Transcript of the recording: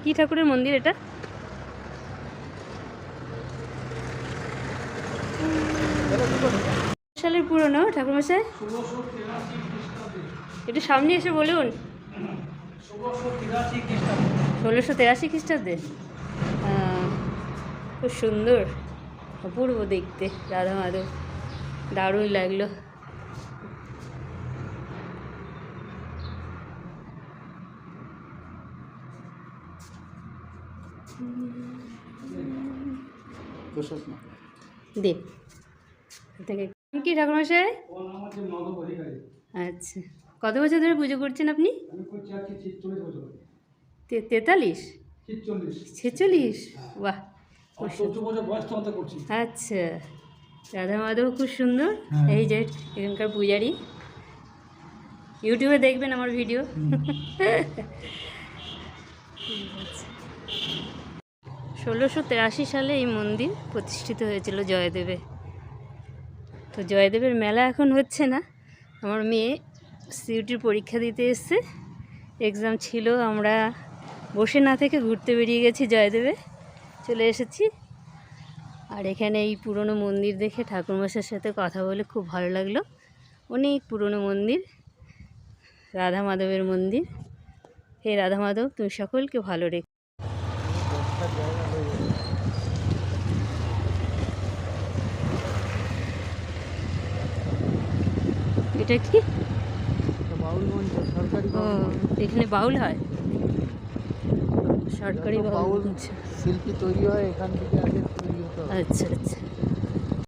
কি ঠাকুরের মন্দির এটা? সালের পুরনো ঠাকুরমশাই, একটু সামনে এসে বলুন। 1683 খ্রিস্টাব্দে। খুব সুন্দর, অপূর্ব দেখতে রাধা মাধব, দারুণ লাগলো। দে কি ঠাকুরমশাই? আচ্ছা, কত বছর ধরে পুজো করছেন আপনি? 43, 46। বাহ, আচ্ছা। রাধা মাধব খুব সুন্দর। এই যে এখানকার পূজারি, ইউটিউবে দেখবেন আমার ভিডিও। 1683 সালে এই মন্দির প্রতিষ্ঠিত হয়েছিল জয়দেবে। তো জয়দেবের মেলা এখন হচ্ছে না। আমার মেয়ে সিইউটির পরীক্ষা দিতে এসছে, এক্সাম ছিল, আমরা বসে না থেকে ঘুরতে বেরিয়ে গেছি, জয়দেবে চলে এসেছি। আর এখানে এই পুরনো মন্দির দেখে ঠাকুরমশাইয়ের সাথে কথা বলে খুব ভালো লাগলো। অনেক পুরনো মন্দির, রাধা মাধবের মন্দির। হে রাধা মাধব, তুমি সকলকে ভালো রেখো। এটা কি? ও, এখানে বাউল হয়, সরকারি বাউল শিল্পী তৈরি হয় এখান থেকে, আগে তৈরি হতো। আচ্ছা আচ্ছা।